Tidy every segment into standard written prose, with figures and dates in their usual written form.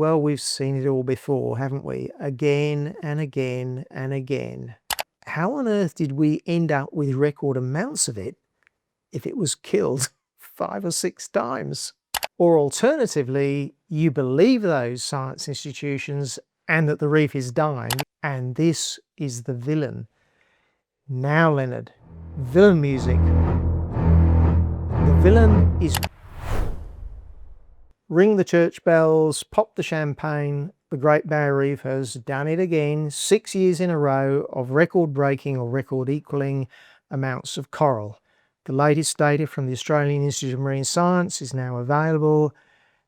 well, we've seen it all before, haven't we? Again and again and again. How on earth did we end up with record amounts of it if it was killed 5 or 6 times? Or alternatively, you believe those science institutions and that the reef is dying, and this is the villain. Now, Leonard, villain music. The villain is... Ring the church bells, pop the champagne. The Great Barrier Reef has done it again, 6 years in a row of record-breaking or record-equaling amounts of coral. The latest data from the Australian Institute of Marine Science is now available,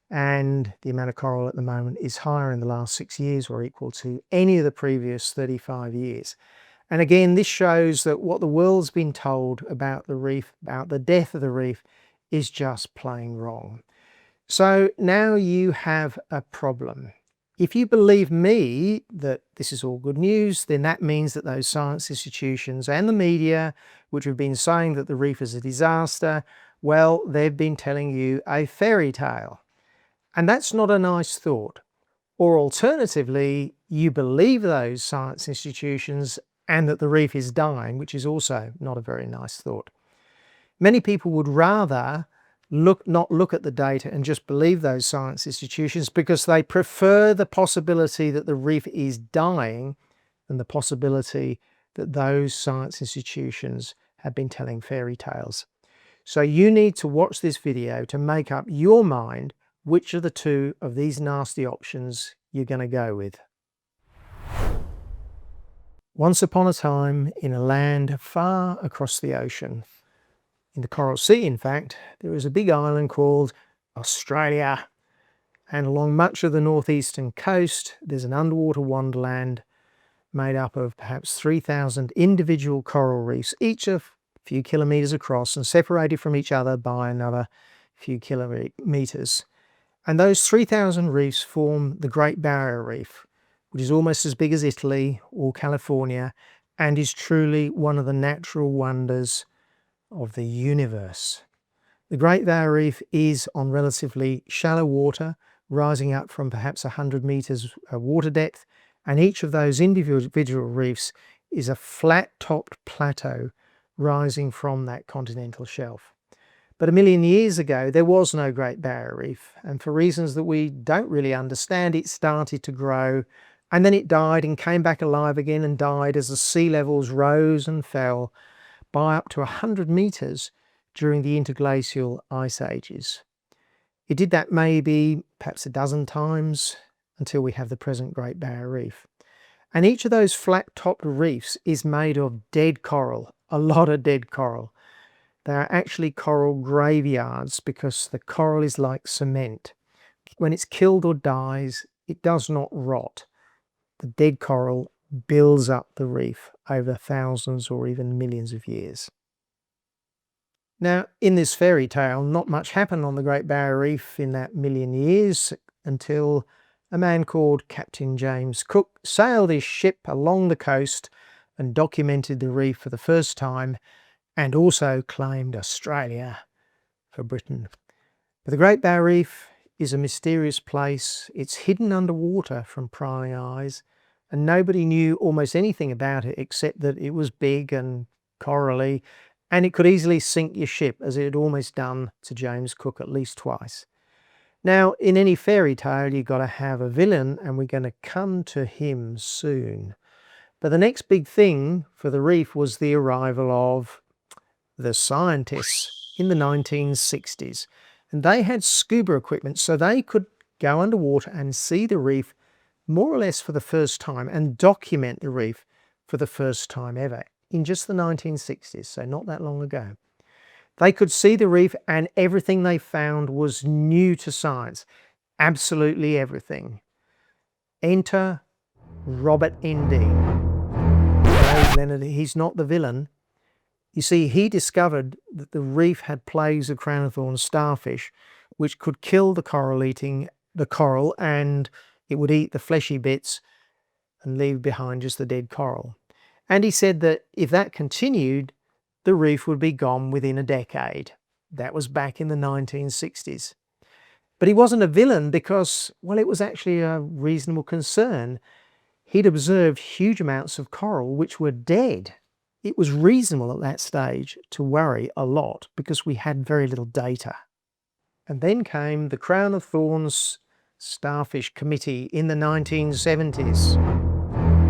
and the amount of coral at the moment is higher in the last 6 years or equal to any of the previous 35 years. And again, this shows that what the world's been told about the reef, about the death of the reef, is just plain wrong. So now you have a problem. If you believe me that this is all good news, then that means that those science institutions and the media, which have been saying that the reef is a disaster, well, they've been telling you a fairy tale. And that's not a nice thought. Or alternatively, you believe those science institutions and that the reef is dying, which is also not a very nice thought. Many people would rather not look at the data and just believe those science institutions because they prefer the possibility that the reef is dying than the possibility that those science institutions have been telling fairy tales. So you need to watch this video to make up your mind which of the two of these nasty options you're going to go with. Once upon a time, in a land far across the ocean, in the Coral Sea, in fact, there is a big island called Australia. And along much of the northeastern coast, there's an underwater wonderland made up of perhaps 3,000 individual coral reefs, each a few kilometres across and separated from each other by another few kilometres. And those 3,000 reefs form the Great Barrier Reef, which is almost as big as Italy or California and is truly one of the natural wonders of the universe. The Great Barrier Reef is on relatively shallow water, rising up from perhaps 100 metres water depth, and each of those individual reefs is a flat-topped plateau rising from that continental shelf. But 1 million years ago, there was no Great Barrier Reef, and for reasons that we don't really understand, it started to grow, and then it died and came back alive again and died as the sea levels rose and fell by up to 100 metres during the interglacial ice ages. It did that maybe perhaps a dozen times until we have the present Great Barrier Reef. And each of those flat-topped reefs is made of dead coral, a lot of dead coral. They are actually coral graveyards because the coral is like cement. When it's killed or dies, it does not rot. The dead coral builds up the reef over thousands or even millions of years. Now, in this fairy tale, not much happened on the Great Barrier Reef in that 1 million years until a man called Captain James Cook sailed his ship along the coast and documented the reef for the first time and also claimed Australia for Britain. But the Great Barrier Reef is a mysterious place. It's hidden underwater from prying eyes, and nobody knew almost anything about it except that it was big and corally, and it could easily sink your ship, as it had almost done to James Cook at least twice. Now, in any fairy tale, you've got to have a villain, and we're going to come to him soon. But the next big thing for the reef was the arrival of the scientists in the 1960s. And they had scuba equipment, so they could go underwater and see the reef more or less for the first time and document the reef for the first time ever in just the 1960s, so not that long ago. They could see the reef and everything they found was new to science. Absolutely everything. Enter Robert N.D. No, Leonard, he's not the villain. You see, he discovered that the reef had plagues of Crown-of-Thorns starfish, which could kill the coral, and it would eat the fleshy bits and leave behind just the dead coral. And he said that if that continued, the reef would be gone within a decade. That was back in the 1960s. But he wasn't a villain because, well, it was actually a reasonable concern. He'd observed huge amounts of coral which were dead. It was reasonable at that stage to worry a lot because we had very little data. And then came the Crown-of-Thorns Starfish Committee in the 1970s.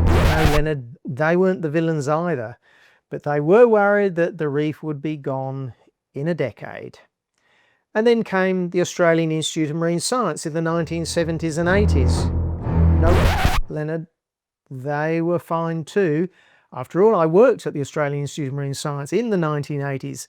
No, Leonard, they weren't the villains either, but they were worried that the reef would be gone in a decade. And then came the Australian Institute of Marine Science in the 1970s and 80s. No, Leonard, they were fine too. After all, I worked at the Australian Institute of Marine Science in the 1980s,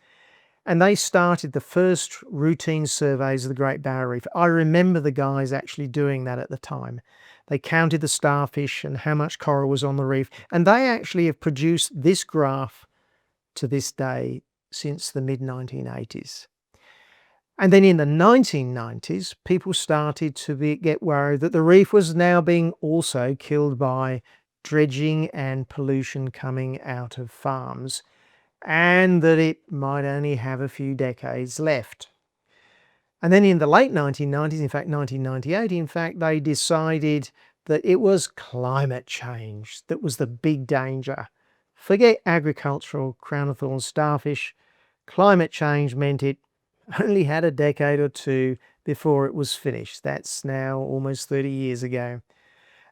and they started the first routine surveys of the Great Barrier Reef. I remember the guys actually doing that at the time. They counted the starfish and how much coral was on the reef, and they actually have produced this graph to this day since the mid-1980s. And then in the 1990s, people started to get worried that the reef was now being also killed by dredging and pollution coming out of farms, and that it might only have a few decades left. And then in the late 1990s, in fact 1998, in fact, they decided that it was climate change that was the big danger. Forget agricultural crown-of-thorns starfish. Climate change meant it only had a decade or two before it was finished. That's now almost 30 years ago.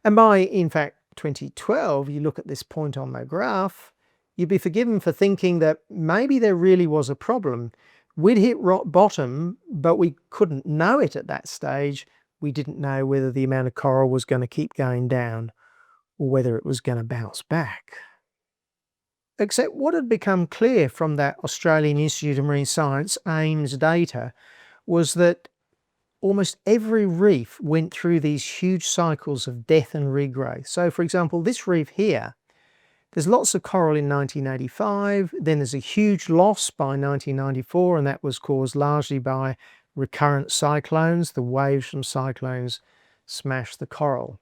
And by, in fact, 2012, you look at this point on the graph, you'd be forgiven for thinking that maybe there really was a problem. We'd hit rock bottom, but we couldn't know it at that stage. We didn't know whether the amount of coral was going to keep going down or whether it was going to bounce back. Except what had become clear from that Australian Institute of Marine Science AIMS data was that almost every reef went through these huge cycles of death and regrowth. So, for example, this reef here, there's lots of coral in 1985, then there's a huge loss by 1994, and that was caused largely by recurrent cyclones. The waves from cyclones smashed the coral.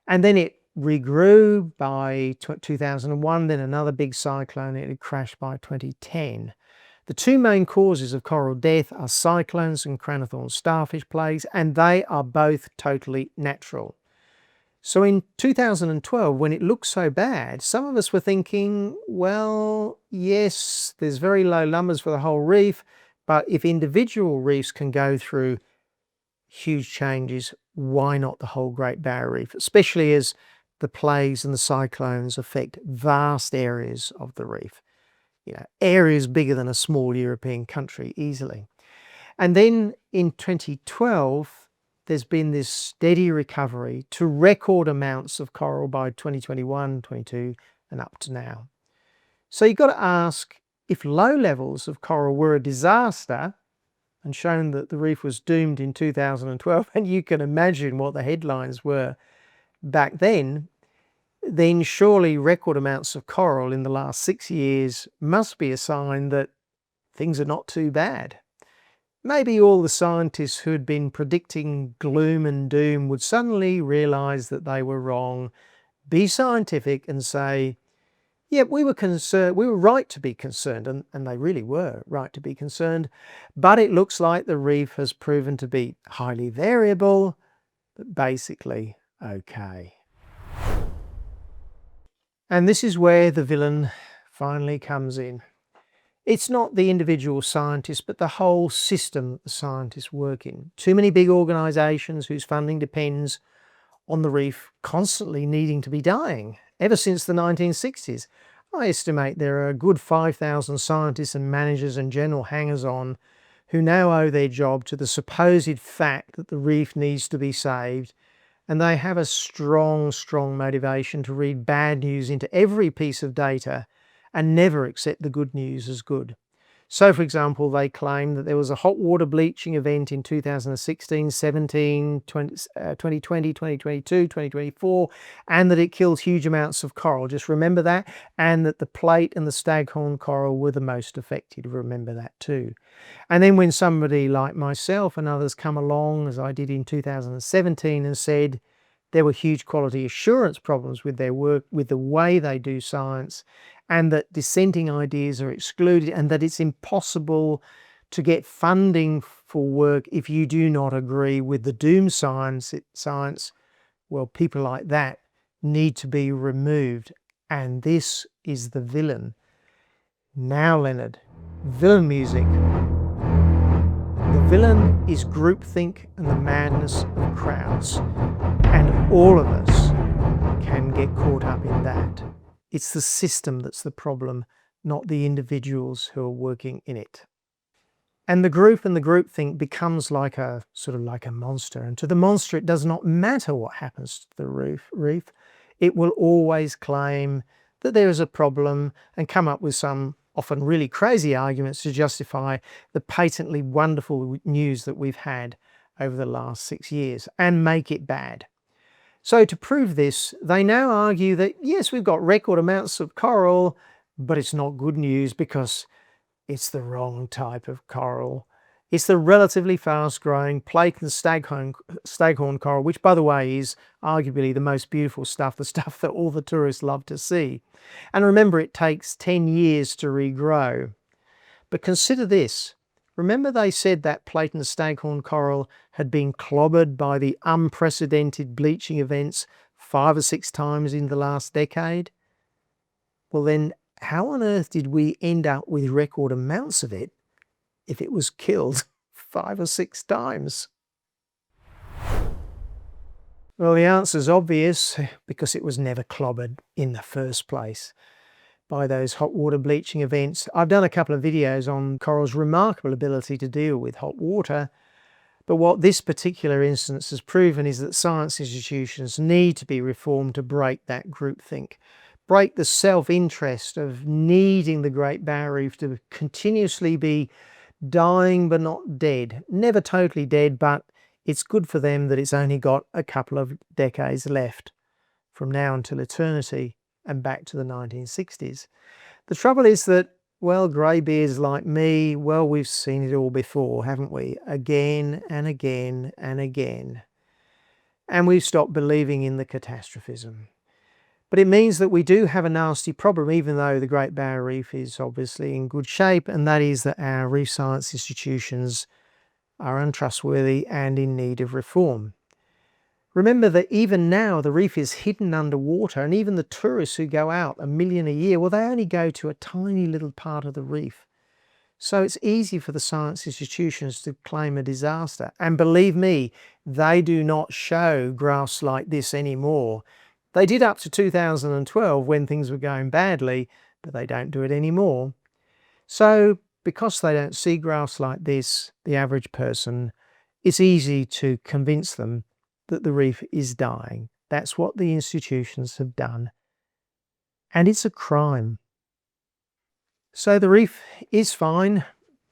And then it regrew by 2001, then another big cyclone, it had crashed by 2010. The two main causes of coral death are cyclones and crown-of-thorns starfish plagues, and they are both totally natural. So in 2012, when it looked so bad, some of us were thinking, well, yes, there's very low numbers for the whole reef, but if individual reefs can go through huge changes, why not the whole Great Barrier Reef, especially as the plagues and the cyclones affect vast areas of the reef. You know, areas bigger than a small European country easily. And then in 2012, there's been this steady recovery to record amounts of coral by 2021, 22, and up to now. So you've got to ask, if low levels of coral were a disaster and shown that the reef was doomed in 2012, and you can imagine what the headlines were back then surely record amounts of coral in the last 6 years must be a sign that things are not too bad. Maybe all the scientists who had been predicting gloom and doom would suddenly realize that they were wrong, be scientific and say, yeah, we were concerned, we were right to be concerned, and they really were right to be concerned, but it looks like the reef has proven to be highly variable, but basically okay. And this is where the villain finally comes in. It's not the individual scientist, but the whole system that the scientists work in. Too many big organisations whose funding depends on the reef constantly needing to be dying. Ever since the 1960s, I estimate there are a good 5,000 scientists and managers and general hangers-on who now owe their job to the supposed fact that the reef needs to be saved, and they have a strong, strong motivation to read bad news into every piece of data and never accept the good news as good. So, for example, they claim that there was a hot water bleaching event in 2016, 17, 2020, 2022, 2024, and that it killed huge amounts of coral. Just remember that, and that the plate and the staghorn coral were the most affected. Remember that too. And then when somebody like myself and others come along, as I did in 2017, and said there were huge quality assurance problems with their work, with the way they do science, and that dissenting ideas are excluded, and that it's impossible to get funding for work if you do not agree with the doom science, well, people like that need to be removed. And this is the villain. Now, Leonard, villain music. The villain is groupthink and the madness of crowds. And all of us can get caught up in that. It's the system that's the problem, not the individuals who are working in it. And the group and the groupthink becomes like a sort of like a monster. And to the monster, it does not matter what happens to the reef. It will always claim that there is a problem and come up with some often really crazy arguments to justify the patently wonderful news that we've had over the last 6 years and make it bad. So to prove this, they now argue that yes, we've got record amounts of coral, but it's not good news because it's the wrong type of coral. It's the relatively fast-growing Platen Staghorn coral, which, by the way, is arguably the most beautiful stuff, the stuff that all the tourists love to see. And remember, it takes 10 years to regrow. But consider this. Remember they said that Platen Staghorn coral had been clobbered by the unprecedented bleaching events 5 or 6 times in the last decade? Well then, how on earth did we end up with record amounts of it if it was killed 5 or 6 times? Well, the answer's obvious, because it was never clobbered in the first place by those hot water bleaching events. I've done a couple of videos on coral's remarkable ability to deal with hot water, but what this particular instance has proven is that science institutions need to be reformed to break that groupthink, break the self-interest of needing the Great Barrier Reef to continuously be dying but not dead. Never totally dead, but it's good for them that it's only got a couple of decades left from now until eternity and back to the 1960s. The trouble is that, well, greybeards like me, well, we've seen it all before, haven't we? Again and again and again. And we've stopped believing in the catastrophism. But it means that we do have a nasty problem, even though the Great Barrier Reef is obviously in good shape, and that is that our reef science institutions are untrustworthy and in need of reform. Remember that even now the reef is hidden underwater, and even the tourists who go out, 1 million a year, well, they only go to a tiny little part of the reef. So it's easy for the science institutions to claim a disaster. And believe me, they do not show graphs like this anymore. They did up to 2012 when things were going badly, but they don't do it anymore. So because they don't see graphs like this, the average person, it's easy to convince them that the reef is dying. That's what the institutions have done. And it's a crime. So the reef is fine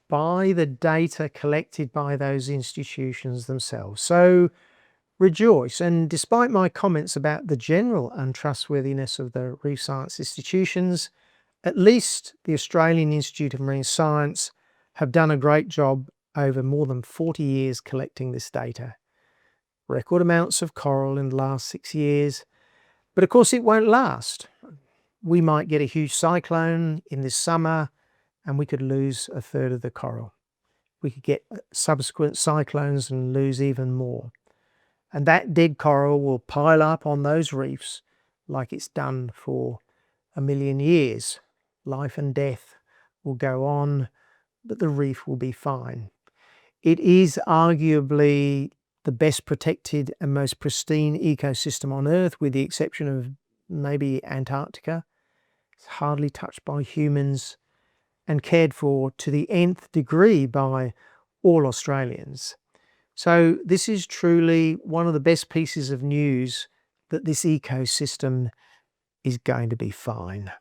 by the data collected by those institutions themselves. So rejoice. And despite my comments about the general untrustworthiness of the reef science institutions, at least the Australian Institute of Marine Science have done a great job over more than 40 years collecting this data. Record amounts of coral in the last 6 years, but of course it won't last. We might get a huge cyclone in this summer and we could lose 1/3 of the coral. We could get subsequent cyclones and lose even more. And that dead coral will pile up on those reefs like it's done for 1 million years. Life and death will go on, but the reef will be fine. It is arguably the best protected and most pristine ecosystem on Earth, with the exception of maybe Antarctica. It's hardly touched by humans and cared for to the nth degree by all Australians. So this is truly one of the best pieces of news, that this ecosystem is going to be fine.